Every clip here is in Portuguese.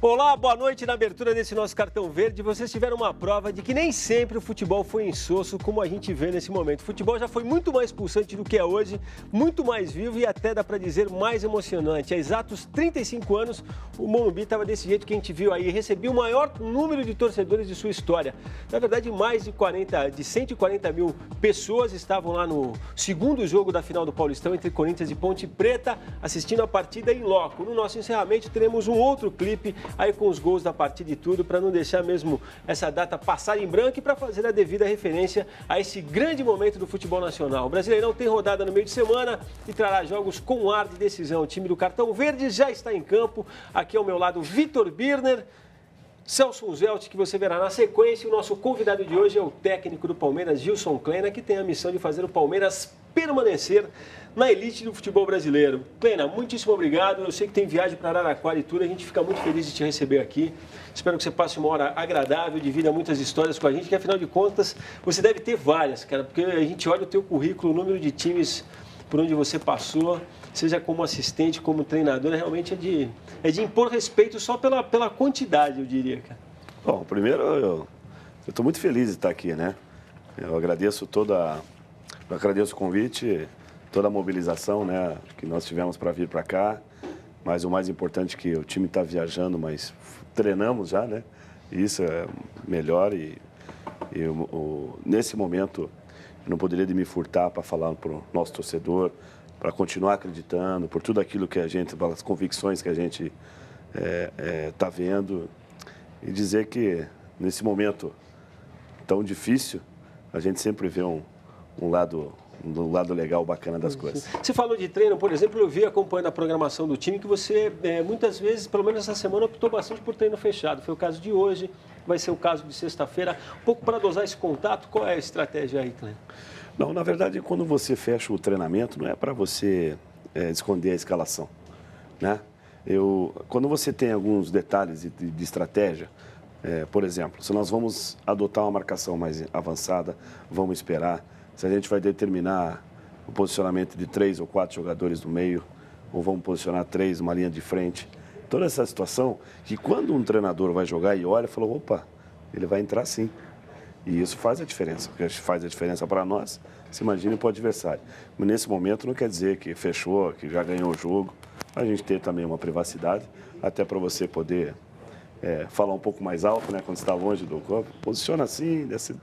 Olá, boa noite. Na abertura desse nosso Cartão Verde, vocês tiveram uma prova de que nem sempre o futebol foi insosso como a gente vê nesse momento. O futebol já foi muito mais pulsante do que é hoje, muito mais vivo e até dá para dizer mais emocionante. Há exatos 35 anos, o Morumbi estava desse jeito que a gente viu aí, recebia o maior número de torcedores de sua história. Na verdade, mais de 140 mil pessoas estavam lá no segundo jogo da final do Paulistão entre Corinthians e Ponte Preta, assistindo a partida em loco. No nosso encerramento, teremos um outro clipe aí com os gols da partida e tudo, para não deixar mesmo essa data passar em branco e para fazer a devida referência a esse grande momento do futebol nacional. O Brasileirão tem rodada no meio de semana e trará jogos com ar de decisão. O time do Cartão Verde já está em campo. Aqui ao meu lado, Vitor Birner, Celso Zelt, que você verá na sequência. O nosso convidado de hoje é o técnico do Palmeiras, Gilson Kleina, que tem a missão de fazer o Palmeiras permanecer na elite do futebol brasileiro. Kleina, muitíssimo obrigado. Eu sei que tem viagem para Araraquara e tudo. A gente fica muito feliz de te receber aqui. Espero que você passe uma hora agradável, divida muitas histórias com a gente, que afinal de contas você deve ter várias, cara, porque a gente olha o teu currículo, o número de times por onde você passou, seja como assistente, como treinador, realmente é de impor respeito só pela quantidade, eu diria, cara. Bom, primeiro eu estou muito feliz de estar aqui, né? Eu agradeço o convite, toda a mobilização, né, que nós tivemos para vir para cá, mas o mais importante é que o time está viajando, mas treinamos já, né? E isso é melhor e nesse momento eu não poderia me furtar para falar para o nosso torcedor, para continuar acreditando, por tudo aquilo que a gente, pelas convicções que a gente está vendo e dizer que nesse momento tão difícil a gente sempre vê um lado legal, bacana das coisas. Você falou de treino, por exemplo, eu vi acompanhando a programação do time que você, muitas vezes, pelo menos essa semana, optou bastante por treino fechado. Foi o caso de hoje, vai ser o caso de sexta-feira. Um pouco para dosar esse contato, qual é a estratégia aí, Cleber? Não, na verdade, quando você fecha o treinamento, não é para você esconder a escalação, né? Quando você tem alguns detalhes de estratégia, por exemplo, se nós vamos adotar uma marcação mais avançada, vamos esperar. Se a gente vai determinar o posicionamento de 3 ou 4 jogadores no meio, ou vamos posicionar 3 numa linha de frente. Toda essa situação que quando um treinador vai jogar e olha, fala, opa, ele vai entrar sim. E isso faz a diferença, porque faz a diferença para nós, se imagine para o adversário. Mas nesse momento não quer dizer que fechou, que já ganhou o jogo. A gente tem também uma privacidade, até para você poder falar um pouco mais alto, né, quando está longe do corpo. Posiciona assim, desse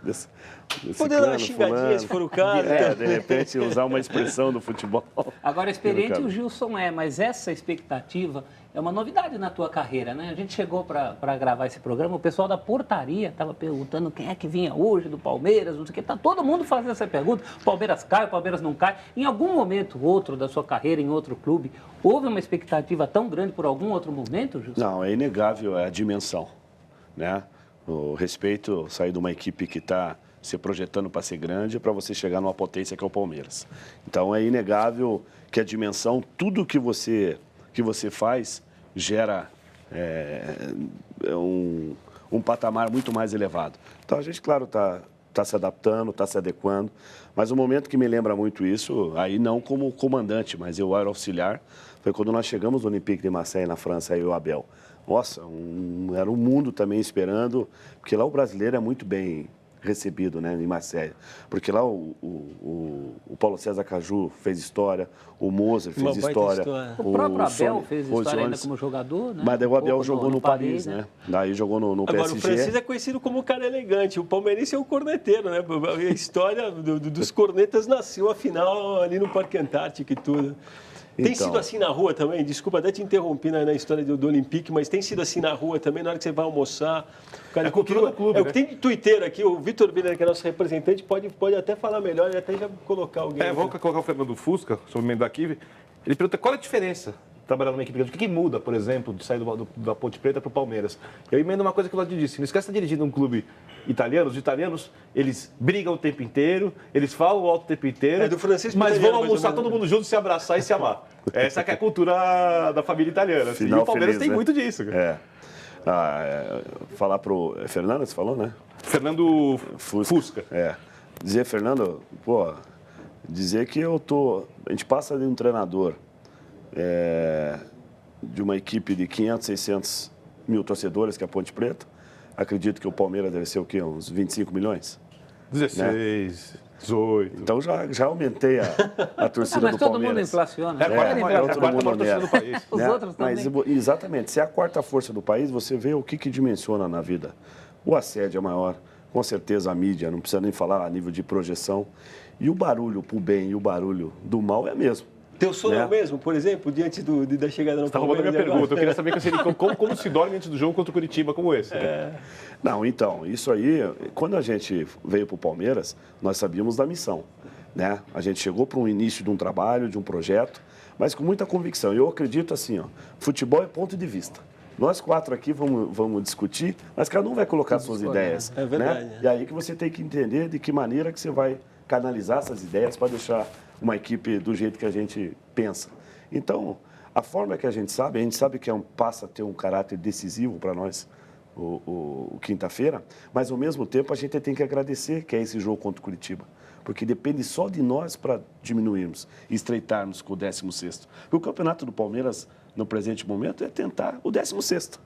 poder dar uma xingadinha, se for o caso. De repente, usar uma expressão do futebol. Agora, experiente o Gilson mas essa expectativa é uma novidade na tua carreira, né? A gente chegou para gravar esse programa, o pessoal da portaria estava perguntando quem é que vinha hoje do Palmeiras, não sei o que, tá todo mundo fazendo essa pergunta, o Palmeiras cai, o Palmeiras não cai. Em algum momento outro da sua carreira, em outro clube, houve uma expectativa tão grande por algum outro momento, Gilson? Não, é inegável a dimensão, né? O respeito, sair de uma equipe que está se projetando para ser grande, para você chegar numa potência que é o Palmeiras. Então, é inegável que a dimensão, tudo que você faz, gera um patamar muito mais elevado. Então, a gente, claro, está se adaptando, está se adequando, mas o momento que me lembra muito isso, aí não como comandante, mas eu era auxiliar, foi quando nós chegamos no Olympique de Marseille, na França, aí o Abel. Nossa, era um mundo também esperando, porque lá o brasileiro é muito bem recebido, né, em Marseille. Porque lá o Paulo César Caju fez história, o Moser fez história. O próprio Abel fez história ainda como jogador, né? Mas o Abel jogou no Paris, né? Daí jogou no PSG. Agora, o francês é conhecido como um cara elegante, o palmeirense é um corneteiro, né? A história dos cornetas nasceu, afinal, ali no Parque Antártico e tudo. Tem sido assim na rua também? Desculpa, até te interrompi na história do Olympique, mas tem sido assim na rua também, na hora que você vai almoçar? Cara, a cultura do clube, o que tem de twitteiro aqui, o Vitor Birner, que é nosso representante, pode até falar melhor e até já colocar alguém. Vamos colocar o Fernando Fusca, sobre o membro da Kiwi. Ele pergunta qual é a diferença trabalhar numa equipe grande. O que muda, por exemplo, de sair da Ponte Preta para o Palmeiras? Eu emendo uma coisa que eu já disse. Não esquece de estar dirigindo um clube italiano. Os italianos, eles brigam o tempo inteiro, eles falam alto o tempo inteiro, do francês mas vão almoçar todo mundo junto, se abraçar e se amar. Essa que é a cultura da família italiana. Assim. E o Palmeiras tem muito disso. Falar pro Fernando, você falou, né? Fernando Fusca. Dizer, Fernando, dizer que a gente passa de um treinador de uma equipe de 500, 600 mil torcedores, que é a Ponte Preta. Acredito que o Palmeiras deve ser o quê? Uns 25 milhões? 16, 18. Então já aumentei a torcida Mas do todo Palmeiras. mundo inflaciona. É a quarta maior mundo torcida do país. Os outros Mas, também. exatamente. Se é a quarta força do país, você vê o que dimensiona na vida. O assédio é maior, com certeza a mídia, não precisa nem falar a nível de projeção. E o barulho pro bem e o barulho do mal é mesmo. Teu sono é o mesmo, por exemplo, diante da chegada no Você está roubando a minha pergunta. Eu queria saber como se dorme antes do jogo contra o Curitiba como esse. Não, então, isso aí, quando a gente veio para o Palmeiras, nós sabíamos da missão, né? A gente chegou para um início de um trabalho, de um projeto, mas com muita convicção. Eu acredito assim, ó, futebol é ponto de vista. Nós 4 aqui vamos discutir, mas cada um vai colocar suas ideias. É verdade. Né? E aí que você tem que entender de que maneira que você vai canalizar essas ideias para deixar uma equipe do jeito que a gente pensa. Então, a forma que a gente sabe que passa a ter um caráter decisivo para nós, o quinta-feira, mas ao mesmo tempo a gente tem que agradecer que é esse jogo contra o Curitiba, porque depende só de nós para diminuirmos e estreitarmos com o 16º. Porque o campeonato do Palmeiras, no presente momento, é tentar o 16º.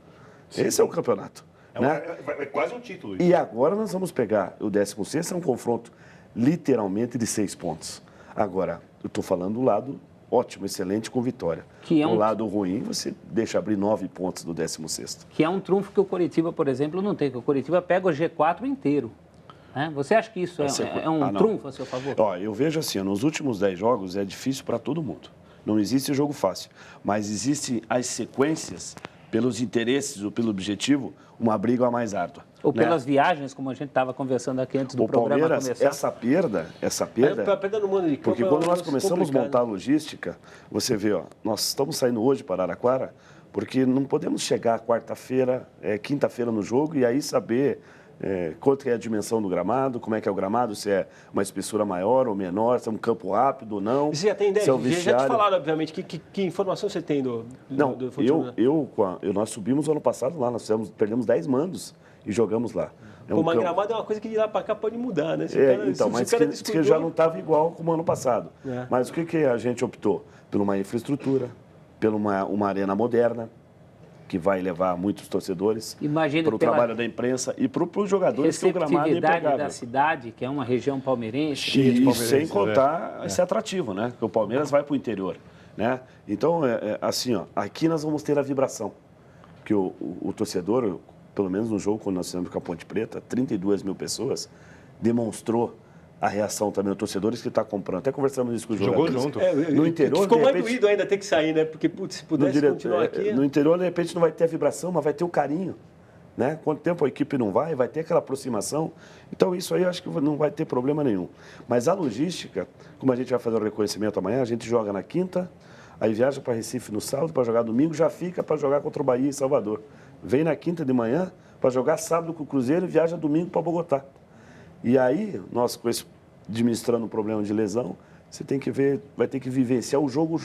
Esse é o campeonato. É quase um título. E agora nós vamos pegar o 16º, é um confronto literalmente de 6 pontos. Agora, eu estou falando do lado ótimo, excelente, com vitória. Que é o lado ruim, você deixa abrir 9 pontos do 16º. Que é um trunfo que o Coritiba, por exemplo, não tem, que o Coritiba pega o G4 inteiro. Né? Você acha que isso é um trunfo a seu favor? Ó, eu vejo assim, nos últimos 10 jogos é difícil para todo mundo. Não existe jogo fácil, mas existem as sequências, pelos interesses ou pelo objetivo, uma briga mais árdua. Ou pelas viagens, como a gente estava conversando aqui antes do programa Palmeiras, começar. essa perda, A perda no mando de campo porque quando nós é começamos a complicado. montar a logística, você vê, ó, nós estamos saindo hoje para Araraquara, porque não podemos chegar quarta-feira, quinta-feira no jogo e aí saber quanto é a dimensão do gramado, como é que é o gramado, se é uma espessura maior ou menor, se é um campo rápido ou não. Você já tem ideia? se é um Já te vestiário. falaram, obviamente, que informação você tem do futebol? Nós subimos ano passado lá, perdemos 10 mandos e jogamos lá. O gramado é uma coisa que de lá para cá pode mudar, né? Mas que já não estava igual como ano passado. Mas o que a gente optou? Por uma infraestrutura, por uma arena moderna, que vai levar muitos torcedores, para o trabalho da imprensa e para os jogadores que o gramado é impecável. Da cidade, que é uma região palmeirense. E sem contar esse atrativo, né? Que o Palmeiras vai para o interior, né? Então, assim, ó, aqui nós vamos ter a vibração. Que o torcedor, pelo menos no jogo, quando nós fizemos com a Ponte Preta, 32 mil pessoas, demonstrou a reação também dos torcedores que está comprando. Até conversamos isso com os jogadores. Jogou junto. No interior, ficou de mais repente, doído ainda ter que sair, né? Porque, putz, se pudesse continuar aqui... No interior, de repente, não vai ter a vibração, mas vai ter o carinho. Né? Quanto tempo a equipe não vai ter aquela aproximação. Então, isso aí eu acho que não vai ter problema nenhum. Mas a logística, como a gente vai fazer o reconhecimento amanhã, a gente joga na quinta, aí viaja para Recife no sábado para jogar domingo, já fica para jogar contra o Bahia em Salvador. Vem na quinta de manhã para jogar sábado com o Cruzeiro e viaja domingo para Bogotá. E aí, nós com esse administrando um problema de lesão, você tem que ver, vai ter que vivenciar o jogo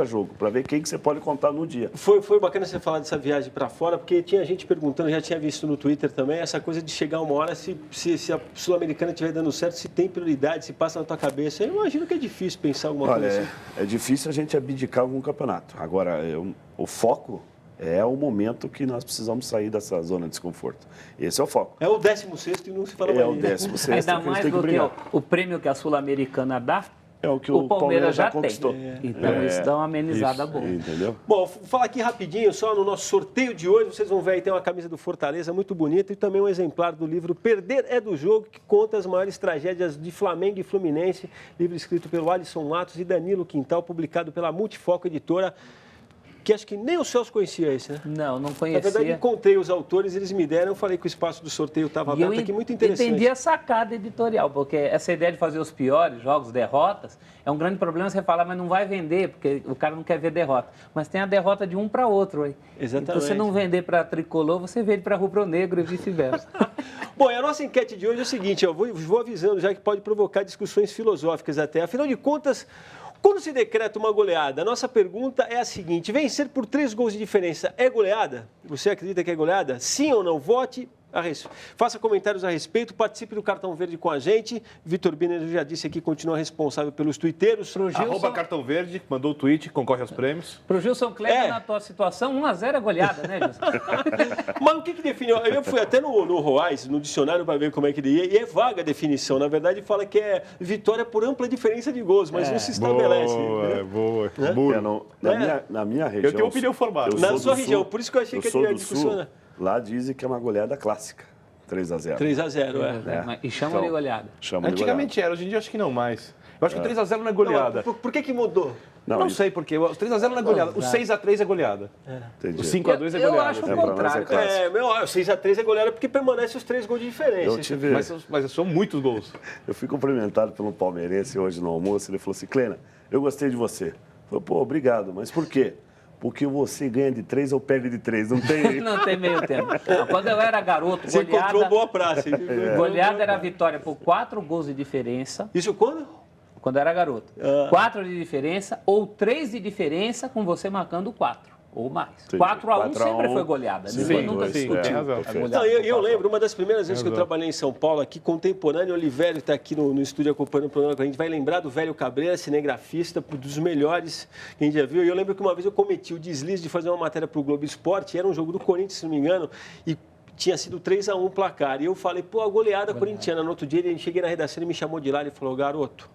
a jogo, para ver quem que você pode contar no dia. Foi bacana você falar dessa viagem para fora, porque tinha gente perguntando, já tinha visto no Twitter também, essa coisa de chegar uma hora, se a Sul-Americana estiver dando certo, se tem prioridade, se passa na tua cabeça. Eu imagino que é difícil pensar alguma coisa assim. É difícil a gente abdicar algum campeonato. Agora, o foco é o momento que nós precisamos sair dessa zona de desconforto. Esse é o foco. É o 16º e não se fala mais. É o 16º. Ainda mais do que o prêmio que a Sul-Americana dá, é o que o Palmeiras já conquistou. Então isso dá uma amenizada boa. Entendeu? Bom, vou falar aqui rapidinho, só no nosso sorteio de hoje, vocês vão ver aí, tem uma camisa do Fortaleza muito bonita e também um exemplar do livro Perder é do Jogo, que conta as maiores tragédias de Flamengo e Fluminense, livro escrito pelo Alisson Matos e Danilo Quintal, publicado pela Multifoco Editora, que acho que nem o Celso conhecia esse, né? Não conhecia. Na verdade, encontrei os autores, eles me deram, eu falei que o espaço do sorteio estava aberto aqui, muito interessante. Eu entendi a sacada editorial, porque essa ideia de fazer os piores jogos, derrotas, é um grande problema você falar, mas não vai vender, porque o cara não quer ver derrota. Mas tem a derrota de um para outro aí. Exatamente. Então, você não vender para tricolor, você vende para rubro-negro e vice-versa. Bom, e a nossa enquete de hoje é o seguinte, eu vou avisando já que pode provocar discussões filosóficas até. Afinal de contas, quando se decreta uma goleada, a nossa pergunta é a seguinte: vencer por 3 gols de diferença é goleada? Você acredita que é goleada? Sim ou não? Vote Faça comentários a respeito, participe do Cartão Verde com a gente. Vitor Biner já disse aqui, continua responsável pelos tuiteiros. @Cartão Verde, mandou o tweet, concorre aos prêmios. Pro Gilson Kleber, na tua situação, 1-0 é goleada, né, Gilson? Mas o que definiu? Eu fui até no Roais, no dicionário, para ver como é que ele ia, e é vaga a definição. Na verdade, fala que é vitória por ampla diferença de gols, mas não se estabelece. Boa. Na minha região... Eu tenho opinião formada. Na sua região, por isso que eu achei que ia discussão. Lá dizem que é uma goleada clássica. 3-0. 3-0, E chama de goleada. Antigamente era, hoje em dia acho que não mais. Eu acho que o 3-0 não é goleada. Por que mudou? Não sei porque. O 3-0 não é goleada. O 6-3 é goleada. O 5-2 é goleada. Eu acho o contrário. O 6-3 é goleada porque permanece os 3 gols de diferença. Mas são muitos gols. Eu fui cumprimentado pelo palmeirense hoje no almoço. Ele falou assim, Clena, eu gostei de você. Eu falei, pô, obrigado. Mas por quê? Porque você ganha de 3 ou perde de 3. Não tem... Não tem meio tempo. Quando eu era garoto, você encontrou boa praça. Goleada era a vitória por 4 gols de diferença. Isso quando? Quando eu era garoto. 4 de diferença ou 3 de diferença com você marcando 4 ou mais. 4-1 sempre foi goleada. Sim, nunca tem razão. Eu lembro, uma das primeiras vezes que eu trabalhei em São Paulo, aqui, contemporâneo, Olivério está aqui no estúdio acompanhando o programa com a gente, vai lembrar do Velho Cabreira, cinegrafista, dos melhores que a gente já viu. E eu lembro que uma vez eu cometi o deslize de fazer uma matéria para o Globo Esporte, era um jogo do Corinthians, se não me engano, e tinha sido 3-1 o placar. E eu falei, pô, a goleada corintiana. No outro dia, ele cheguei na redação, ele me chamou de lá e falou, garoto,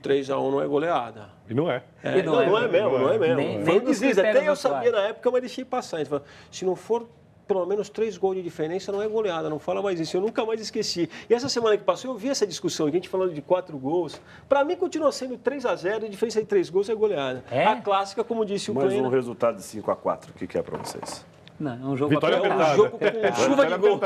3-1 não é goleada. E não é. Não é mesmo. Foi um deslize. Até eu sabia na época, mas deixei passar. Ele falou, se não for pelo menos 3 gols de diferença, não é goleada. Não fala mais isso. Eu nunca mais esqueci. E essa semana que passou, eu vi essa discussão. A gente falando de 4 gols. Para mim, continua sendo 3-0. A diferença de 3 gols é goleada. A clássica, como disse o Mas Kleina. um resultado de 5-4, o que é para vocês? Não, é um jogo Vitória apertado. Um jogo com chuva de gols.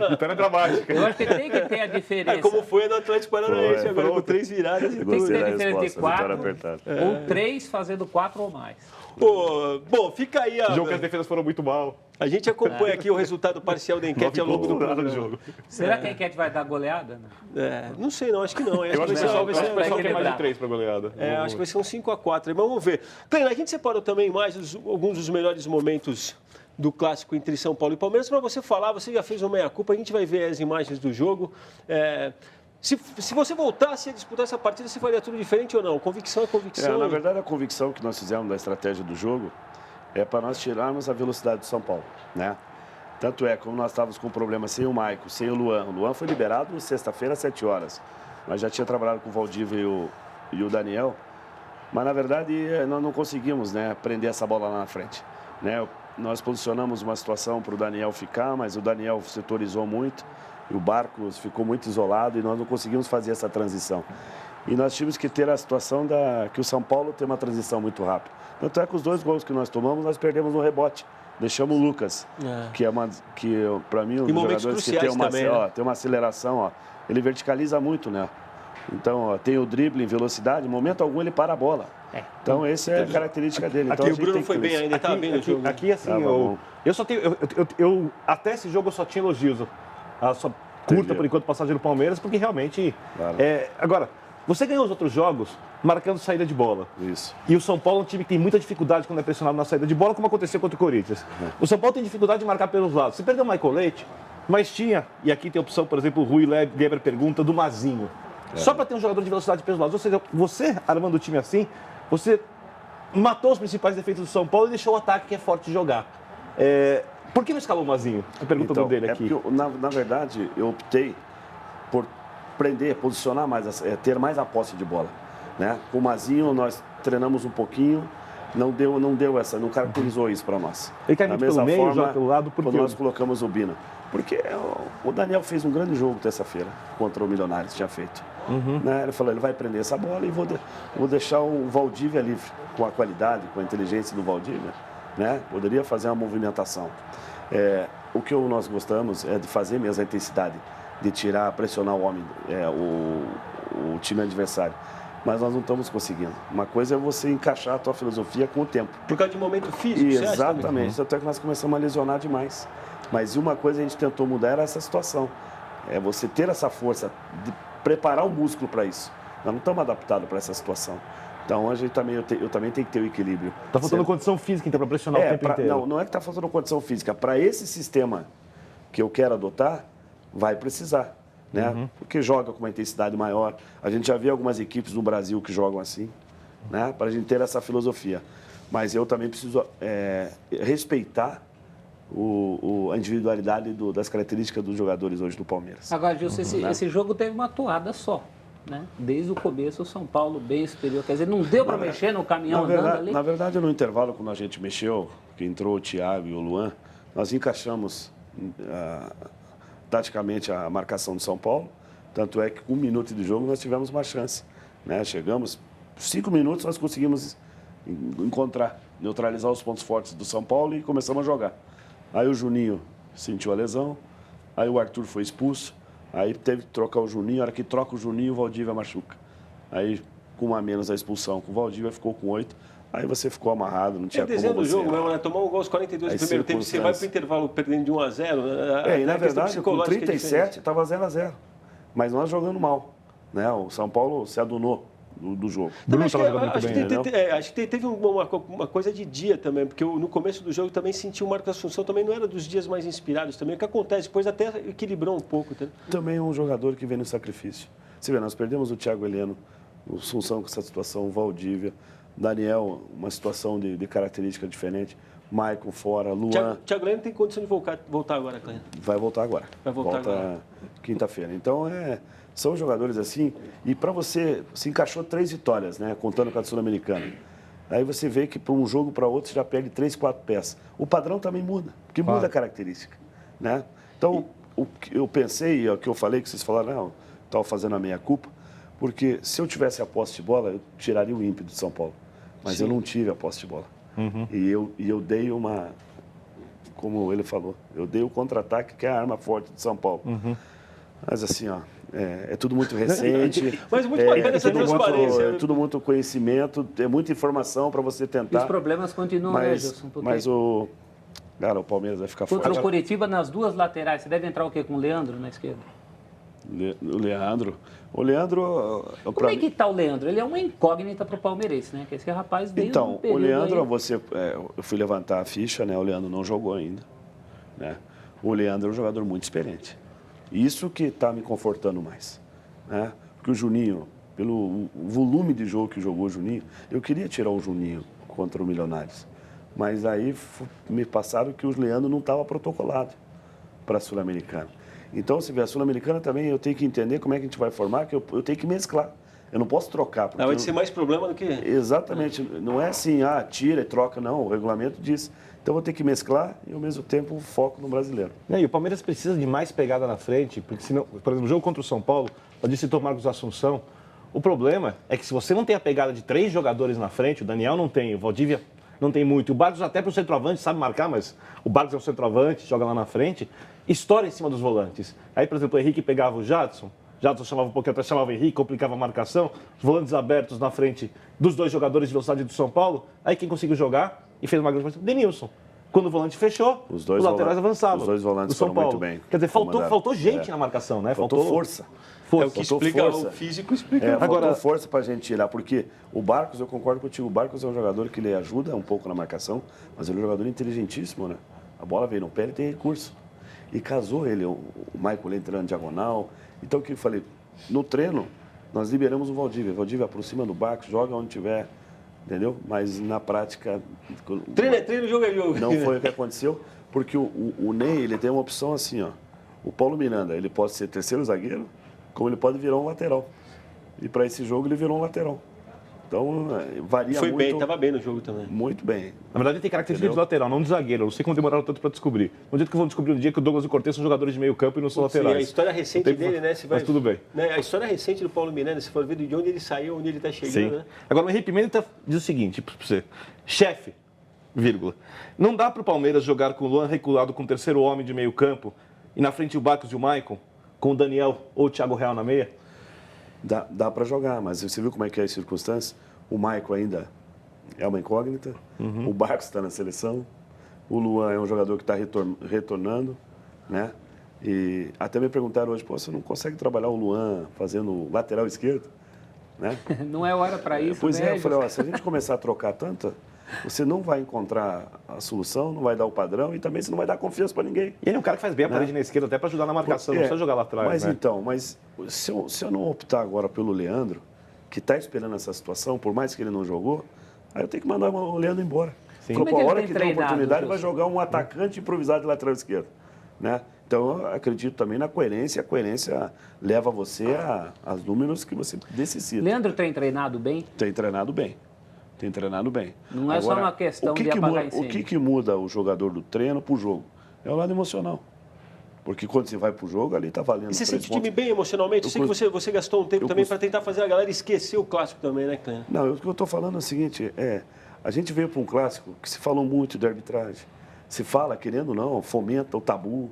Vitória dramática. Eu acho que tem que ter a diferença. Como foi no Atlético Paranaense agora, com 3 viradas e Tem que tudo. ter a diferença de 4 apertada. ou 3 fazendo 4 ou mais. Bom, fica aí O jogo que as defesas foram muito mal. A gente acompanha aqui o resultado parcial da enquete ao longo do programa. Jogo. Será que a enquete vai dar goleada? Não sei, não. Acho que não. Eu acho que vai vai ser ser mais de 3 para goleada. acho que vai ser um 5-4. Mas vamos ver. Kleina, a gente separou também mais alguns dos melhores momentos do clássico entre São Paulo e Palmeiras. Para você falar, você já fez uma meia-culpa, a gente vai ver as imagens do jogo. Se você voltasse a disputar essa partida, você faria tudo diferente ou não? Convicção é convicção. Na verdade, a convicção que nós fizemos da estratégia do jogo é para nós tirarmos a velocidade do São Paulo, né? Tanto é, como nós estávamos com um problema sem o Maico, sem o Luan. O Luan foi liberado sexta-feira às 7 horas. Mas já tinha trabalhado com o Valdívia e o Daniel. Mas, na verdade, nós não conseguimos, né, prender essa bola lá na frente, né? Nós posicionamos uma situação para o Daniel ficar, mas o Daniel setorizou muito. E o Barcos ficou muito isolado e nós não conseguimos fazer essa transição. E nós tínhamos que ter a situação que o São Paulo tem uma transição muito rápida. Tanto é que os 2 gols que nós tomamos, nós perdemos no rebote. Deixamos o Lucas, que para mim, um dos jogadores que tem uma, também, tem uma aceleração, ele verticaliza muito, né? Então, tem o drible em velocidade, em momento algum ele para a bola. Então, essa é a característica dele. Aqui então, o Bruno foi bem ainda, estava bem no jogo. Aqui, assim, eu só tenho... até esse jogo eu só tinha elogios. A sua curta, por enquanto, passagem do Palmeiras, porque realmente... Claro. Agora, você ganhou os outros jogos marcando saída de bola. Isso. E o São Paulo é um time que tem muita dificuldade quando é pressionado na saída de bola, como aconteceu contra o Corinthians. O São Paulo tem dificuldade de marcar pelos lados. Você perdeu o Michael Leite, mas tinha, e aqui tem a opção, por exemplo, o Rui Weber pergunta, do Mazinho. Só para ter um jogador de velocidade pelos lados. Ou seja, você, armando o time assim, você matou os principais defeitos do São Paulo e deixou o ataque que é forte de jogar. Por que não escalou o Mazinho? A pergunta dele aqui. Porque, na verdade, eu optei por posicionar mais, ter mais a posse de bola, né? Com o Mazinho, nós treinamos um pouquinho, não deu essa, não caracterizou isso para nós. Ele cai muito pelo meio, joga pelo lado, por quando nós colocamos o Bina. Porque o Daniel fez um grande jogo terça-feira contra o Milionários, tinha feito. Né? Ele falou, ele vai prender essa bola e vou deixar o Valdívia livre, com a qualidade, com a inteligência do Valdívia, né? Poderia fazer uma movimentação. O que nós gostamos é de fazer mesmo a intensidade, de pressionar o homem, o time adversário. Mas nós não estamos conseguindo. Uma coisa é você encaixar a tua filosofia com o tempo. Por causa de momento físico, você acha? Exatamente. Até que nós começamos a lesionar demais. Mas uma coisa a gente tentou mudar era essa situação. É você ter essa força de preparar o músculo para isso. Nós não estamos adaptados para essa situação. Então, eu também tenho que ter o equilíbrio. Está faltando condição física, então, para pressionar o tempo inteiro. Não é que está faltando condição física. Para esse sistema que eu quero adotar, vai precisar, né? Porque joga com uma intensidade maior. A gente já vê algumas equipes no Brasil que jogam assim, né? Para a gente ter essa filosofia. Mas eu também preciso respeitar a individualidade das características dos jogadores hoje do Palmeiras. Agora, Gilson, esse jogo teve uma atuada só. Né? Desde o começo, o São Paulo bem superior. Quer dizer, não deu para mexer no caminhão andando ali? Na verdade, no intervalo, quando a gente mexeu, que entrou o Thiago e o Luan, nós encaixamos taticamente a marcação do São Paulo. Tanto é que com 1 minuto de jogo nós tivemos uma chance. Né? Chegamos, 5 minutos nós conseguimos neutralizar os pontos fortes do São Paulo e começamos a jogar. Aí o Juninho sentiu a lesão, aí o Arthur foi expulso. Aí teve que trocar o Juninho, a hora que troca o Juninho, o Valdívia machuca. Aí, com 1 a menos a expulsão, com o Valdívia ficou com 8. Aí você ficou amarrado, não tinha como você... do jogo mesmo, né? Tomar um gol aos 42 do primeiro tempo, você vai para o intervalo perdendo de 1 a 0. E na verdade, com 37, estava 0 a 0. Mas nós jogando mal. Né? O São Paulo se adunou do jogo. Bruno estava jogando muito bem, acho que teve uma coisa de dia também, porque no começo do jogo também senti o Marcos Assunção, também não era dos dias mais inspirados também, o que acontece, depois até equilibrou um pouco. Também é um jogador que vem no sacrifício. Você vê, nós perdemos o Thiago Heleno, o Assunção com essa situação, o Valdívia, Daniel, uma situação de característica diferente, Maicon fora, Luan... Thiago Heleno tem condição de voltar agora, Cleia? Vai voltar agora. Volta agora. Quinta-feira. Então, são jogadores assim, e para você encaixou 3 vitórias, né, contando com a Sul-Americana. Aí você vê que para um jogo para outro você já perde 3, 4 peças. O padrão também muda, porque muda a característica, né? Então, o que eu pensei, o que eu falei, que vocês falaram, não, estava fazendo a meia-culpa, porque se eu tivesse a posse de bola, eu tiraria o ímpeto de São Paulo. Mas eu não tive a posse de bola. E eu dei como ele falou, eu dei o contra-ataque, que é a arma forte de São Paulo. Mas assim, é tudo muito recente. Mas muito bacana essa transparência. É tudo muito conhecimento, é muita informação para você tentar. E os problemas continuam, né, Gilson? Mas o Palmeiras vai ficar Contra forte. o Coritiba, nas 2 laterais, você deve entrar o quê? Com o Leandro na esquerda? O Leandro... Como é que está o Leandro? Ele é uma incógnita para o palmeirense, né? Que esse rapaz veio Então, no o Leandro, aí. Eu fui levantar a ficha, né? O Leandro não jogou ainda. Né? O Leandro é um jogador muito experiente. Isso que está me confortando mais. Né? Porque o Juninho, pelo volume de jogo que jogou o Juninho, eu queria tirar o Juninho contra o Milionários. Mas aí me passaram que o Leandro não estava protocolado para a Sul-Americana. Então, se vier a Sul-Americana também, eu tenho que entender como é que a gente vai formar, que eu tenho que mesclar. Eu não posso trocar. Vai ser mais problema do que... Exatamente. Não é assim, tira e troca, não. O regulamento diz. Então, eu vou ter que mesclar e, ao mesmo tempo, foco no brasileiro. E o Palmeiras precisa de mais pegada na frente, porque senão, por exemplo, o jogo contra o São Paulo, eu citou o Marcos Assunção. O problema é que se você não tem a pegada de 3 jogadores na frente, o Daniel não tem, o Valdívia não tem muito, o Barcos até para o centroavante sabe marcar, mas o Barcos é um centroavante, joga lá na frente, estoura em cima dos volantes. Aí, por exemplo, o Henrique pegava o Jadson chamava um pouquinho atrás, chamava o Henrique, complicava a marcação, os volantes abertos na frente dos 2 jogadores de velocidade do São Paulo, aí quem conseguiu jogar e fez uma grande partida, Denilson. Quando o volante fechou, os laterais avançavam. Os 2 volantes foram muito bem. Quer dizer, faltou gente na marcação, né? Faltou força. O que explica o físico, explica. Faltou força para a gente tirar, porque o Barcos, eu concordo contigo, o Barcos é um jogador que ele ajuda um pouco na marcação, mas ele é um jogador inteligentíssimo, né? A bola veio no pé, ele tem recurso. E casou ele, o Michael entrando diagonal. Então, o que eu falei, no treino, nós liberamos o Valdívia. O Valdívia aproxima do Barcos, joga onde tiver, entendeu? Mas na prática... Treino é treino, jogo é jogo. Não foi o que aconteceu, porque o Ney, ele tem uma opção assim, ó. O Paulo Miranda, ele pode ser terceiro zagueiro, como ele pode virar um lateral. E para esse jogo ele virou um lateral. Então, varia Foi muito. bem, estava bem no jogo também. Muito bem. Na verdade, ele tem característica de lateral, não de zagueiro. Eu não sei como demoraram tanto para descobrir. No dia que eu vou descobrir um dia que o Douglas e o Cortez são jogadores de meio campo e não são laterais. A história recente dele, né? Mas tudo bem. Né, a história recente do Paulo Miranda, se for ver de onde ele saiu, onde ele está chegando, Sim. Né? Agora, o Henrique Pimenta diz o seguinte para você. Chefe, vírgula. Não dá para o Palmeiras jogar com o Luan recuado com o terceiro homem de meio campo e na frente o Barcos e o Maicon, com o Daniel ou o Thiago Real na meia? Dá para jogar, mas você viu como é que é as circunstâncias? O Maicon ainda é uma incógnita, o Barcos está na seleção, o Luan é um jogador que está retornando, né? E até me perguntaram hoje, você não consegue trabalhar o Luan fazendo lateral esquerdo? né? Não é hora para isso, Pois né? é, eu falei, ó, se a gente começar a trocar tanto, você não vai encontrar a solução, não vai dar o padrão e também você não vai dar confiança para ninguém. E ele é um cara que faz bem a parede na esquerda, até para ajudar na marcação, não precisa jogar lá atrás. Mas né? então, se eu não optar agora pelo Leandro, que está esperando essa situação, por mais que ele não jogou, aí eu tenho que mandar o Leandro embora. Falou, Como é que a ele hora tem que der a treinado, oportunidade, vai Gilson? jogar um atacante improvisado de lateral esquerdo. Né? Então, eu acredito também na coerência. A coerência leva você aos números que você necessita. Leandro tem treinado bem? Tem treinado bem. Tem treinado bem. Não é só uma questão de apagar incêndio. O que muda o jogador do treino para o jogo? É o lado emocional. Porque quando você vai para o jogo, ali está valendo. E você 3 sente o time pontos. bem emocionalmente? Eu sei que você gastou um tempo também para tentar fazer a galera esquecer o clássico também, né, Clênio? Não, o que eu estou falando é o seguinte, a gente veio para um clássico que se falou muito de arbitragem. Se fala, querendo ou não, fomenta o tabu,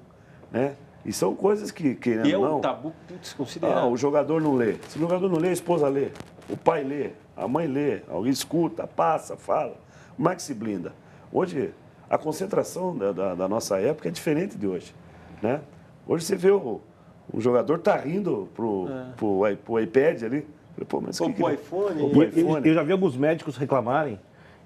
né? E são coisas que, querendo ou não... E é um tabu desconsiderável. o jogador não lê. Se o jogador não lê, a esposa lê. O pai lê, a mãe lê, alguém escuta, passa, fala. Como é que se blinda? Hoje, a concentração da nossa época é diferente de hoje, né? Hoje você vê o jogador tá rindo pro iPad ali. Pô, mas Ou que pro que- iPhone. Ou pro E iPhone. eu já vi alguns médicos reclamarem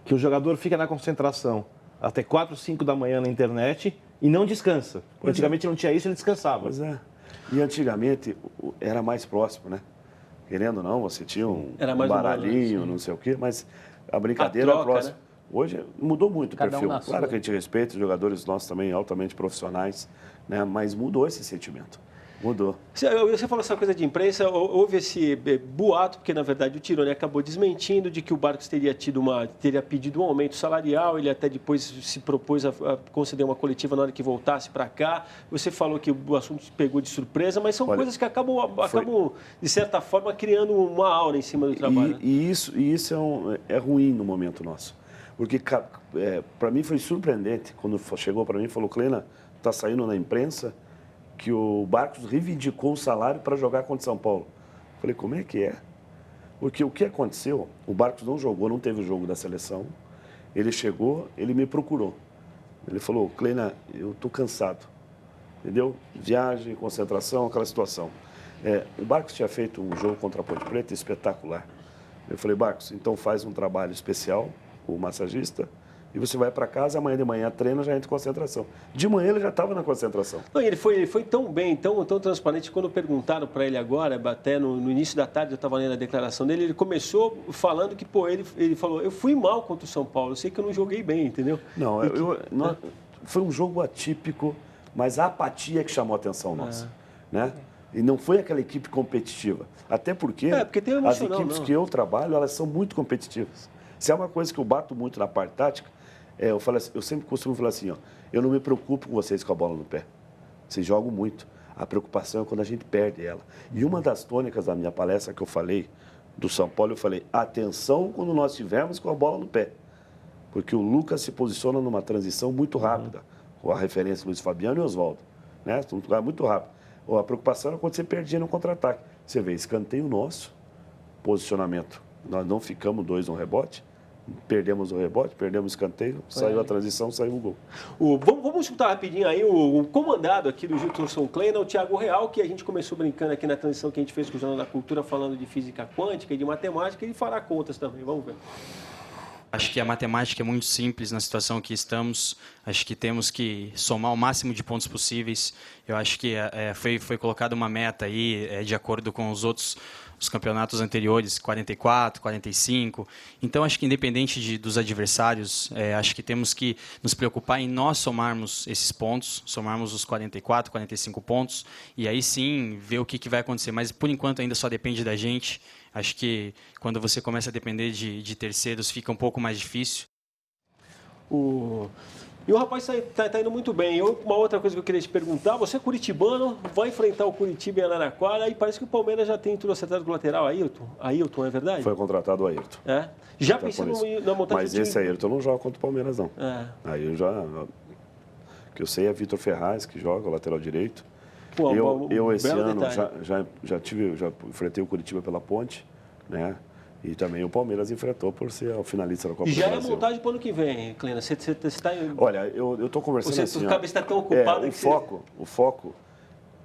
que o jogador fica na concentração até 4, 5 da manhã na internet e não descansa. Antigamente não tinha isso, ele descansava. Pois é. E antigamente era mais próximo, né? Querendo ou não, você tinha um Era mais um baralhinho, balanço, não sei o quê, mas a brincadeira A era troca, próxima. né? Hoje mudou muito o Cada um perfil. na Claro sua. que a gente respeita os jogadores nossos também, altamente profissionais, né? Mas mudou esse sentimento. Mudou. Você falou essa coisa de imprensa, houve esse boato, porque na verdade o Tironi acabou desmentindo de que o Barcos teria pedido um aumento salarial, ele até depois se propôs a conceder uma coletiva na hora que voltasse para cá. Você falou que o assunto pegou de surpresa, mas são coisas que acabam, de certa forma, criando uma aura em cima do trabalho. E isso é ruim no momento nosso. Porque para mim foi surpreendente quando chegou para mim e falou, Clena, está saindo na imprensa que o Barcos reivindicou o salário para jogar contra o São Paulo. Falei, como é que é? Porque o que aconteceu, o Barcos não jogou, não teve o jogo da seleção. Ele chegou, ele me procurou. Ele falou, Clena, eu estou cansado. Entendeu? Viagem, concentração, aquela situação. O Barcos tinha feito um jogo contra a Ponte Preta espetacular. Eu falei, Barcos, então faz um trabalho especial, o massagista, e você vai para casa, amanhã de manhã treina, já entra em concentração. De manhã ele já estava na concentração. Não, ele foi tão bem, tão transparente, quando perguntaram para ele agora, até no início da tarde, eu estava lendo a declaração dele, ele começou falando que, ele falou, eu fui mal contra o São Paulo, eu sei que eu não joguei bem, entendeu? Não, foi um jogo atípico, mas a apatia que chamou a atenção nossa, né? E não foi aquela equipe competitiva. Até porque, porque tem o as emocional, equipes não. que eu trabalho, elas são muito competitivas. Se é uma coisa que eu bato muito na parte tática, eu sempre costumo falar assim, ó, eu não me preocupo com vocês com a bola no pé. Vocês jogam muito. A preocupação é quando a gente perde ela. E uma das tônicas da minha palestra que eu falei, do São Paulo, eu falei, atenção quando nós estivermos com a bola no pé. Porque o Lucas se posiciona numa transição muito rápida, com a referência Luiz Fabiano e Oswaldo. Né? Um lugar muito rápido. A preocupação é quando você perdia no contra-ataque. Você vê, escanteio nosso, posicionamento. Nós não ficamos 2 no rebote, perdemos o rebote, perdemos o escanteio, saiu a transição, saiu o gol. Vamos escutar rapidinho aí o comandado aqui do Gilson Kleina, o Thiago Real, que a gente começou brincando aqui na transição que a gente fez com o Jornal da Cultura, falando de física quântica e de matemática, e fará contas também. Vamos ver. Acho que a matemática é muito simples na situação que estamos. Acho que temos que somar o máximo de pontos possíveis. Eu acho que foi colocada uma meta aí, de acordo com os campeonatos anteriores, 44, 45. Então, acho que independente dos adversários, acho que temos que nos preocupar em nós somarmos esses pontos, somarmos os 44, 45 pontos, e aí sim ver o que vai acontecer. Mas, por enquanto, ainda só depende da gente. Acho que quando você começa a depender de terceiros, fica um pouco mais difícil. E o rapaz está indo muito bem. Uma outra coisa que eu queria te perguntar, você é curitibano, vai enfrentar o Curitiba em Araraquara, e parece que o Palmeiras já tem tudo acertado com o lateral. Ailton, é verdade? Foi contratado o Ayrton. Já pensando na montagem Mas do time? esse Ayrton não joga contra o Palmeiras, não. Aí eu já... que eu sei é Vitor Ferraz, que joga, o lateral direito. Pô, eu esse belo ano detalhe. já enfrentei o Curitiba pela Ponte, né? E também o Palmeiras enfrentou por ser o finalista da Copa E do já Brasil. é a montagem para o ano que vem, Clena. Você está... Olha, eu estou conversando assim... Sua cabeça está tão ocupada o foco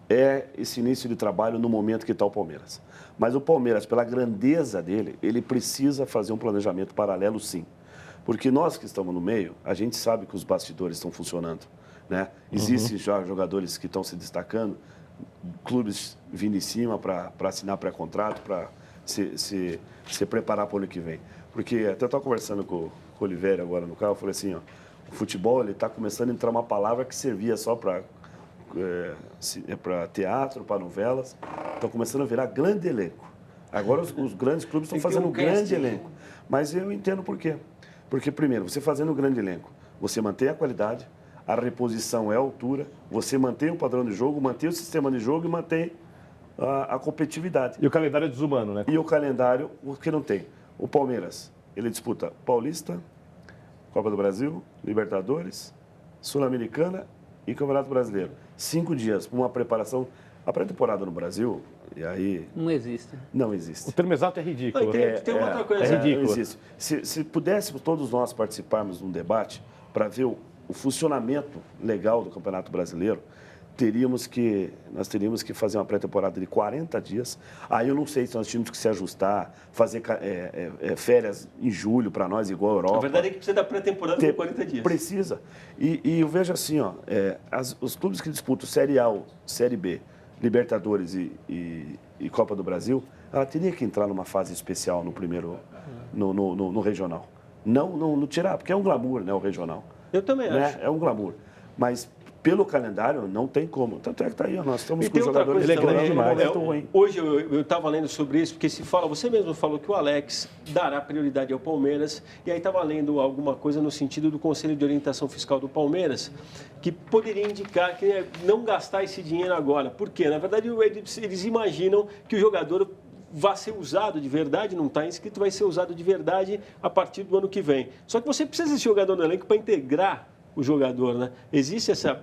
é esse início de trabalho no momento que está o Palmeiras. Mas o Palmeiras, pela grandeza dele, ele precisa fazer um planejamento paralelo, sim. Porque nós que estamos no meio, a gente sabe que os bastidores estão funcionando, né? Existem já jogadores que estão se destacando, clubes vindo em cima para assinar pré-contrato, para se preparar para o ano que vem. Porque até estava conversando com o Oliveira agora no carro, eu falei assim, ó, o futebol está começando a entrar uma palavra que servia só para teatro, para novelas, estão começando a virar grande elenco. Agora os grandes clubes estão fazendo um grande elenco. Mas eu entendo por quê. Porque, primeiro, você fazendo um grande elenco, você mantém a qualidade, a reposição é a altura, você mantém o padrão de jogo, mantém o sistema de jogo e mantém a competitividade. E o calendário é desumano, né? E o calendário, o que não tem? O Palmeiras, ele disputa Paulista, Copa do Brasil, Libertadores, Sul-Americana e Campeonato Brasileiro. 5 dias para uma preparação. A pré-temporada no Brasil, e aí... Não existe. Não existe. O termo exato é ridículo. Tem outra coisa. É ridículo. Não existe. Se pudéssemos todos nós participarmos de um debate para ver o funcionamento legal do Campeonato Brasileiro, nós teríamos que fazer uma pré-temporada de 40 dias. Aí eu não sei se nós tínhamos que se ajustar, fazer férias em julho para nós, igual a Europa. A verdade é que precisa da pré-temporada de 40 dias. Precisa. E eu vejo assim, ó, os clubes que disputam Série A, Série B, Libertadores e Copa do Brasil, ela teria que entrar numa fase especial no primeiro, no regional. Não tirar, porque é um glamour, né, o regional. Eu também acho. É um glamour. Mas pelo calendário não tem como. Tanto é que está aí, ó, nós estamos E com tem os outra jogadores coisa que também, estão num demais. momento ruim. Hoje eu estava lendo sobre isso, porque você mesmo falou que o Alex dará prioridade ao Palmeiras, e aí estava lendo alguma coisa no sentido do Conselho de Orientação Fiscal do Palmeiras, que poderia indicar que não gastar esse dinheiro agora. Por quê? Na verdade, eles imaginam que o jogador vai ser usado de verdade, não está inscrito, vai ser usado de verdade a partir do ano que vem. Só que você precisa desse jogador no elenco para integrar o jogador, né? Existe essa...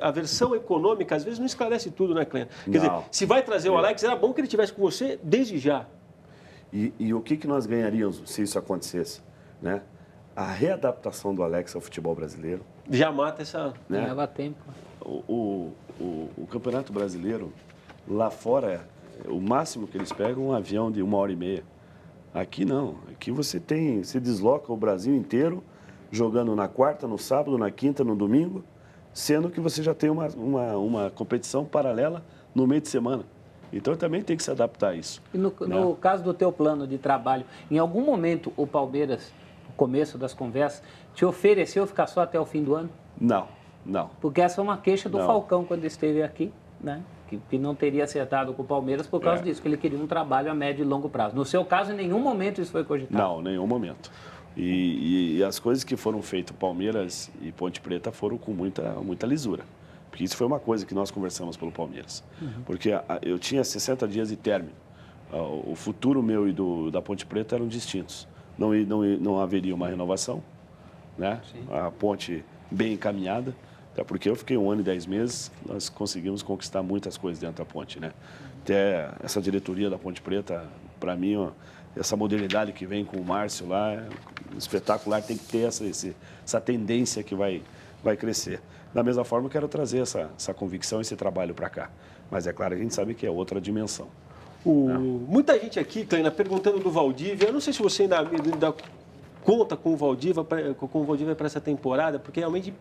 A versão econômica, às vezes, não esclarece tudo, né, Clênio? Quer dizer, se vai trazer o Alex, era bom que ele estivesse com você desde já. E o que nós ganharíamos se isso acontecesse? Né? A readaptação do Alex ao futebol brasileiro. Já mata essa... Né? Leva tempo. O Campeonato Brasileiro, lá fora, o máximo que eles pegam é um avião de 1h30. Aqui não. Aqui você desloca o Brasil inteiro, jogando na quarta, no sábado, na quinta, no domingo, sendo que você já tem uma competição paralela no meio de semana. Então também tem que se adaptar a isso. E no caso do teu plano de trabalho, em algum momento o Palmeiras, no começo das conversas, te ofereceu ficar só até o fim do ano? Não. Porque essa é uma queixa do Não. Falcão quando esteve aqui, né? Que não teria acertado com o Palmeiras por causa disso, que ele queria um trabalho a médio e longo prazo. No seu caso, em nenhum momento isso foi cogitado? Não, nenhum momento. E as coisas que foram feitas, Palmeiras e Ponte Preta, foram com muita lisura. Porque isso foi uma coisa que nós conversamos pelo Palmeiras. Porque eu tinha 60 dias de término. O futuro meu e da Ponte Preta eram distintos. Não haveria uma renovação, né? A ponte bem encaminhada, até porque eu fiquei 1 ano e 10 meses, nós conseguimos conquistar muitas coisas dentro da ponte, né? Até essa diretoria da Ponte Preta, para mim, ó, essa modernidade que vem com o Márcio lá, é espetacular, tem que ter essa tendência que vai crescer. Da mesma forma, eu quero trazer essa convicção, esse trabalho para cá. Mas é claro, a gente sabe que é outra dimensão. Muita gente aqui, Clênia, perguntando do Valdívia. Eu não sei se você ainda conta com o Valdívia para essa temporada, porque realmente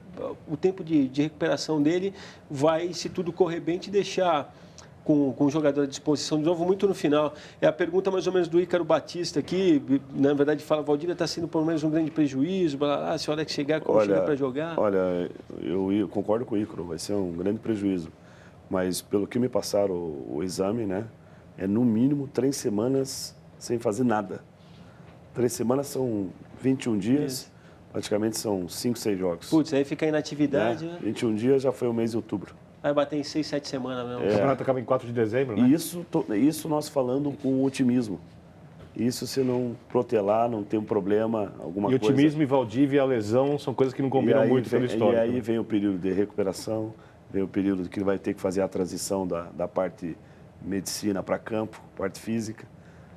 o tempo de recuperação dele vai, se tudo correr bem, te deixar com o jogador à disposição de novo, muito no final. É a pergunta mais ou menos do Ícaro Batista aqui, na verdade fala, Valdívia está sendo pelo menos um grande prejuízo, se o Alex chegar, como chega para jogar? Olha, eu concordo com o Ícaro, vai ser um grande prejuízo, mas pelo que me passaram o exame, né, é no mínimo 3 semanas sem fazer nada. 3 semanas são 21 dias, praticamente são 5, 6 jogos. Putz, aí fica a inatividade, né? 21 dias já foi o mês de outubro. Vai bater em 6, 7 semanas mesmo. O campeonato acaba em 4 de dezembro, né? E isso nós falando com otimismo. Isso se não protelar, não ter um problema, alguma coisa. E otimismo e Valdívia e a lesão são coisas que não combinam muito pela história. E aí vem o período de recuperação, vem o período que ele vai ter que fazer a transição da parte medicina para campo, parte física.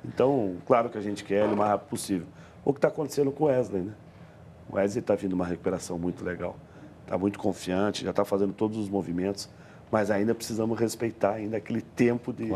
Então, claro que a gente quer ele o mais rápido possível. O que está acontecendo com o Wesley, né? O Wesley está vindo uma recuperação muito legal. Está muito confiante, já está fazendo todos os movimentos. mas ainda precisamos respeitar ainda aquele tempo de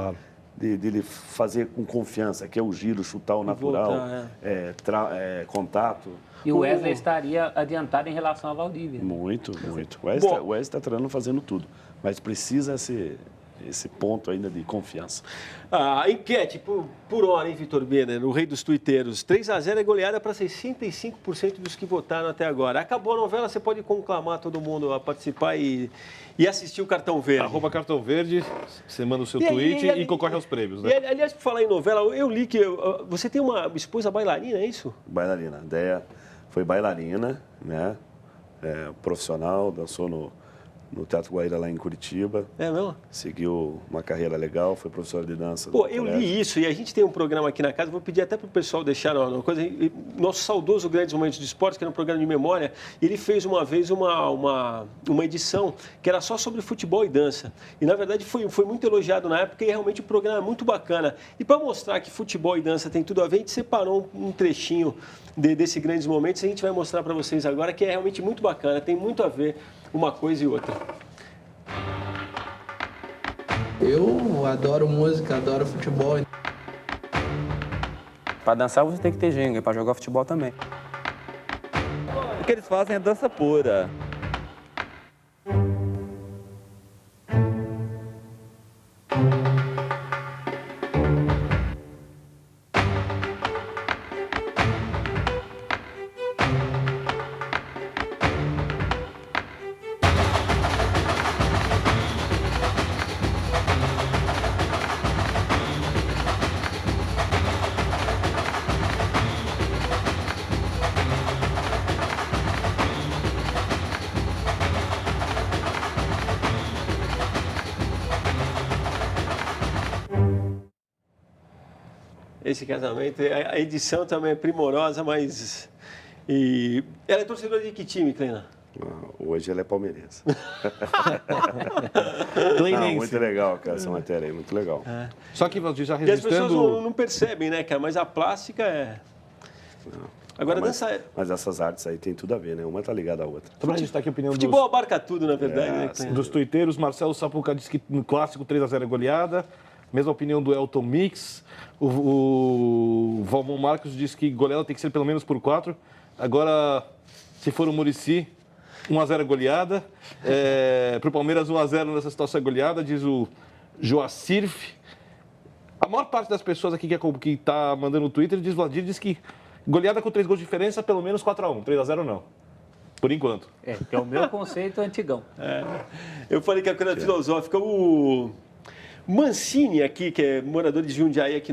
ele fazer com confiança, que é o giro, chutar o natural, voltar, contato. E o Wesley estaria adiantado em relação ao Valdívia. Muito. O Wesley está treinando, fazendo tudo, mas precisa esse ponto ainda de confiança. A enquete por hora, hein, Vitor Bena, o rei dos tuiteiros. 3-0 é goleada para 65% dos que votaram até agora. Acabou a novela, você pode conclamar todo mundo a participar e assistir o Cartão Verde. @Cartão Verde, você manda o seu tweet e concorre aos prêmios, né? E, aliás, por falar em novela, eu li que você tem uma esposa bailarina, é isso? Bailarina. A Déia foi bailarina, né? Profissional, dançou no Teatro Guaíra lá em Curitiba. É mesmo? Seguiu uma carreira legal, foi professora de dança. Pô, eu li isso e a gente tem um programa aqui na casa, vou pedir até para o pessoal deixar uma coisa. Nosso saudoso Grandes Momentos de Esportes, que era um programa de memória, ele fez uma vez uma edição que era só sobre futebol e dança. E, na verdade, foi muito elogiado na época e realmente o programa é muito bacana. E para mostrar que futebol e dança tem tudo a ver, a gente separou um trechinho desse Grandes Momentos e a gente vai mostrar para vocês agora que é realmente muito bacana, tem muito a ver uma coisa e outra. Eu adoro música, adoro futebol. Para dançar você tem que ter ginga, e para jogar futebol também. O que eles fazem é dança pura. Esse casamento, a edição também é primorosa, mas... Ela é torcedora de que time, Kleina? Hoje ela é palmeirense. Não, muito legal, cara, essa matéria aí, muito legal. Só que já E as pessoas registrando... não percebem, né, cara? Mas a plástica é... Agora, mas essas artes aí tem tudo a ver, né? Uma tá ligada à outra. Só para registrar aqui a opinião Futebol abarca tudo, na verdade, né, Kleina? dos tuiteiros. Marcelo Sapuca disse que no clássico 3-0 é goleada. Mesma opinião do Elton Mix. O Valmon Marcos disse que goleada tem que ser pelo menos por 4. Agora, se for o Muricy, 1-0 é goleada. Para o Palmeiras, 1-0 nessa situação é goleada, diz o Joacirf. A maior parte das pessoas aqui que está mandando no Twitter diz que goleada com 3 gols de diferença, pelo menos 4-1. 3-0 não. Por enquanto. Que é o meu conceito antigão. Eu falei que a coisa filosófica, o Mancini aqui, que é morador de Jundiaí,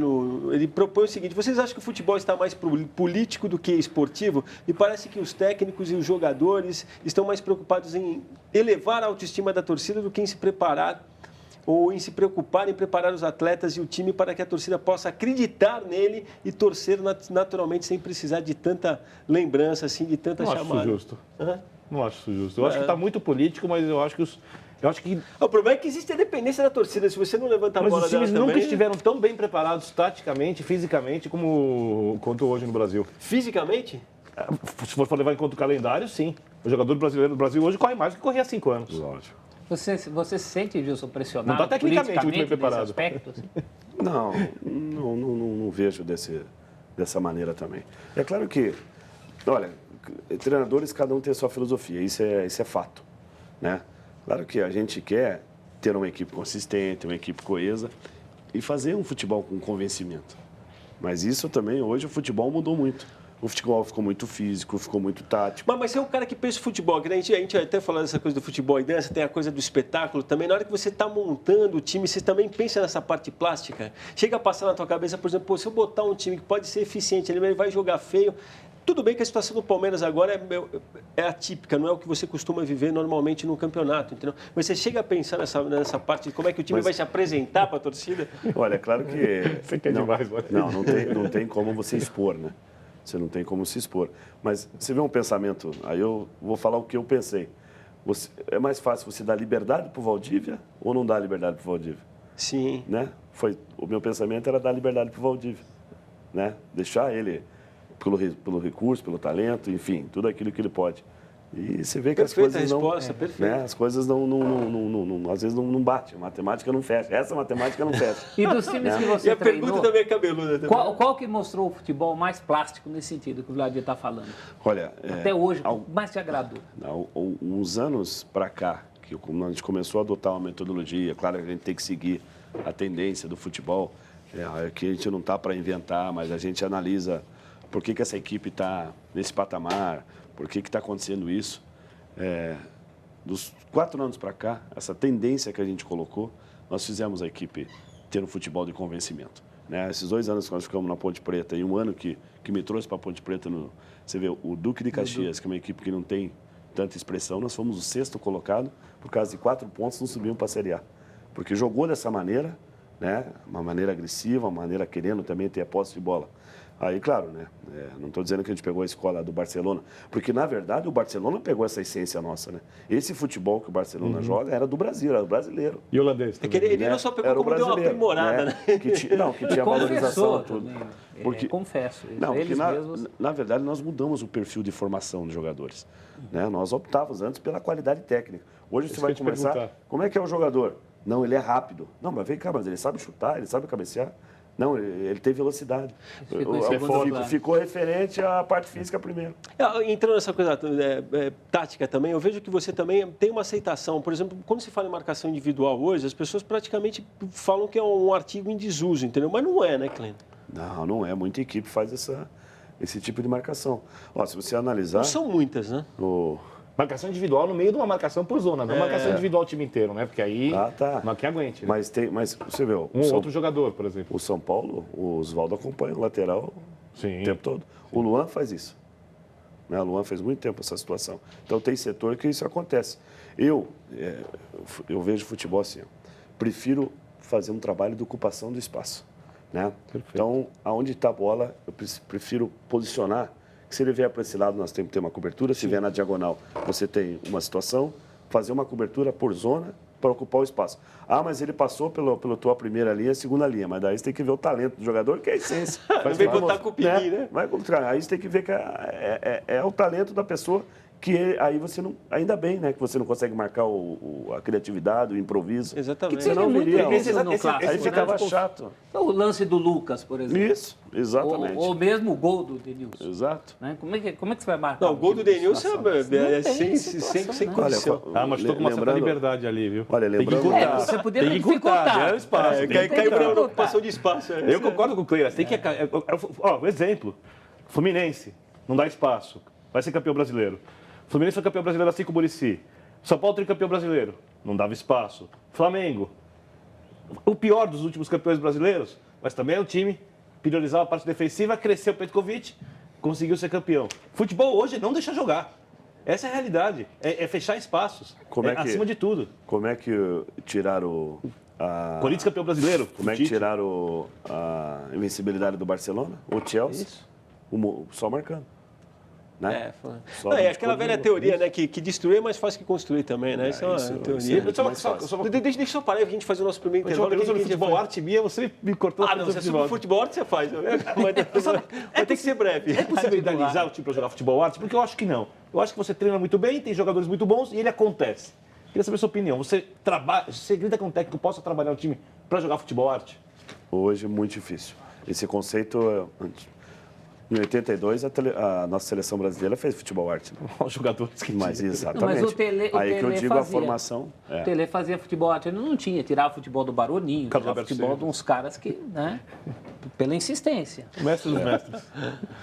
ele propõe o seguinte: vocês acham que o futebol está mais político do que esportivo? Me parece que os técnicos e os jogadores estão mais preocupados em elevar a autoestima da torcida do que em se preparar ou em se preocupar em preparar os atletas e o time para que a torcida possa acreditar nele e torcer naturalmente sem precisar de tanta lembrança, assim, de tanta chamada. Não acho isso justo. Não acho isso justo. Eu acho que está muito político, mas eu acho que o problema é que existe a dependência da torcida. Se você não levanta a bola mas os times nunca também... estiveram tão bem preparados taticamente, fisicamente, quanto hoje no Brasil. Fisicamente? Se for levar em conta o calendário, sim. O jogador brasileiro do Brasil hoje corre mais do que corria há 5 anos. Lógico. Você se sente, Gilson, pressionado Não está tecnicamente muito bem preparado. Aspecto, assim? Não vejo dessa maneira também. É claro que, olha, treinadores, cada um tem a sua filosofia, isso é fato, né? Claro que a gente quer ter uma equipe consistente, uma equipe coesa e fazer um futebol com convencimento. Mas isso também, hoje o futebol mudou muito. O futebol ficou muito físico, ficou muito tático. Mas você é um cara que pensa em futebol, que a gente até falando dessa coisa do futebol e dança, tem a coisa do espetáculo também. Na hora que você está montando o time, você também pensa nessa parte plástica. Chega a passar na tua cabeça, por exemplo, se eu botar um time que pode ser eficiente, ele vai jogar feio. Tudo bem que a situação do Palmeiras agora é atípica, não é o que você costuma viver normalmente no campeonato, entendeu? Mas você chega a pensar nessa parte de como é que o time vai se apresentar para a torcida? Olha, é claro que... Você quer demais, mano. Não tem como você expor, né? Você não tem como se expor. Mas você vê um pensamento, aí eu vou falar o que eu pensei. É mais fácil você dar liberdade para o Valdívia ou não dar liberdade para o Valdívia? Sim. Né? O meu pensamento era dar liberdade para o Valdívia, né? Deixar ele pelo recurso, pelo talento, enfim, tudo aquilo que ele pode. E você vê que Perfeita as coisas resposta, não... perfeita. Né, as coisas às vezes não batem, a matemática não fecha. Essa matemática não fecha. E dos times que E você a pergunta treinou, também é cabeluda. Também. qual que mostrou o futebol mais plástico nesse sentido que o Vladimir está falando? Olha, Até hoje, o que mais te agradou? Uns anos para cá, como a gente começou a adotar uma metodologia, claro que a gente tem que seguir a tendência do futebol, que a gente não está para inventar, mas a gente analisa por que essa equipe está nesse patamar, por que está acontecendo isso. Dos 4 anos para cá, essa tendência que a gente colocou, nós fizemos a equipe ter um futebol de convencimento. Né? Esses 2 anos que nós ficamos na Ponte Preta e um ano que me trouxe para a Ponte Preta, você vê, o Duque de Caxias, que é uma equipe que não tem tanta expressão, nós fomos o 6º colocado, por causa de 4 pontos, não subimos para a Série A. Porque jogou dessa maneira, né? Uma maneira agressiva, uma maneira querendo também ter a posse de bola. Aí, claro, né? Não estou dizendo que a gente pegou a escola do Barcelona, porque, na verdade, o Barcelona pegou essa essência nossa, né? Esse futebol que o Barcelona joga era do Brasil, era do brasileiro. E holandês? Ele não só pegou, como deu uma aprimorada, né? Que tinha valorização, tudo. Porque, confesso. Não, porque mesmos... na verdade nós mudamos o perfil de formação dos jogadores. Né? Nós optávamos antes pela qualidade técnica. Hoje você vai começar, como é que é o jogador? Não, ele é rápido. Não, mas vem cá, mas ele sabe chutar, ele sabe cabecear. Não, ele tem velocidade. Ficou referente à parte física primeiro. Entrando nessa coisa tática também, eu vejo que você também tem uma aceitação. Por exemplo, quando se fala em marcação individual hoje, as pessoas praticamente falam que é um artigo em desuso, entendeu? Mas não é, né, Clênio? Não é. Muita equipe faz esse tipo de marcação. Ó, se você analisar... Não são muitas, né? Marcação individual no meio de uma marcação por zona, não marcação individual o time inteiro, né? Porque aí não há quem aguente. Né? Mas você vê... Outro jogador, por exemplo. O São Paulo, o Oswaldo acompanha o lateral o tempo todo. O Luan faz isso. Né? O Luan fez muito tempo essa situação. Então tem setor que isso acontece. Eu vejo futebol assim, prefiro fazer um trabalho de ocupação do espaço. Né? Então, aonde está a bola, eu prefiro posicionar. Se ele vier para esse lado, nós temos que ter uma cobertura. Se vier na diagonal, você tem uma situação, fazer uma cobertura por zona para ocupar o espaço. Mas ele passou pela tua primeira linha, segunda linha. Mas daí você tem que ver o talento do jogador, que é a essência. Vai botar com o pini, né? Aí você tem que ver que é o talento da pessoa, que aí você não... Ainda bem, né? Que você não consegue marcar a criatividade, o improviso. Exatamente. Você não viria. Aí ficava chato. O lance do Lucas, por exemplo. Isso, exatamente. Ou mesmo o gol do Denilson. Exato. Né? Como é que você vai marcar? Não, o gol do Denilson sem condição. Mas estou com uma certa liberdade ali, viu? Olha, lembrando... Você poderia dificultar. É o espaço. Caiu para ocupação de espaço. Eu concordo com o Cleiton. Tem que... um exemplo. Fluminense. Não dá espaço. Vai ser campeão brasileiro. Fluminense foi campeão brasileiro assim com o Muricy. São Paulo tem campeão brasileiro. Não dava espaço. Flamengo. O pior dos últimos campeões brasileiros, mas também é um time priorizava a parte defensiva, cresceu o Petkovic, conseguiu ser campeão. Futebol hoje não deixa jogar. Essa é a realidade. É fechar espaços. Acima de tudo. Como é que tiraram Corinthians campeão brasileiro. Como é que tiraram a invencibilidade do Barcelona? O Chelsea? Só marcando. Né? É aquela velha teoria, né? Que destruir é mais fácil que construir também, né? Isso é uma teoria. Deixa eu só parar e a gente fazer o nosso primeiro intervalo. Sobre futebol arte minha, você me cortou. Não, se é sobre futebol arte você faz. Vai ter que ser breve. É possível idealizar o time para jogar futebol arte? Porque eu acho que não. Eu acho que você treina muito bem, tem jogadores muito bons e ele acontece. Queria saber a sua opinião. Você grita com um técnico que possa trabalhar no time para jogar futebol arte? Hoje é muito difícil. Esse conceito... Em 82, a nossa seleção brasileira fez futebol arte. Os jogadores que Mas exatamente. Não, mas o Tele que eu digo fazia. A formação. O Tele fazia futebol arte. Ele não tinha. Tirava futebol do Baroninho, tirava futebol de uns caras que, né? Pela insistência. O mestre dos mestres.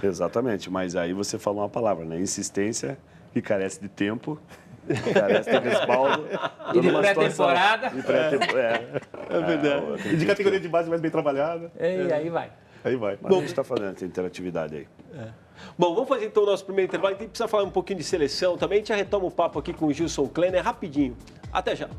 Exatamente. Mas aí você falou uma palavra, né? Insistência, que carece de tempo, carece de respaldo. E de pré-temporada. É verdade. E de categoria de base mais bem trabalhada. E aí vai. Aí vai. Mas a gente está fazendo essa interatividade aí. Bom, vamos fazer então o nosso primeiro intervalo. A gente precisa falar um pouquinho de seleção também. A gente já retoma o papo aqui com o Gilson Klenner rapidinho. Até já.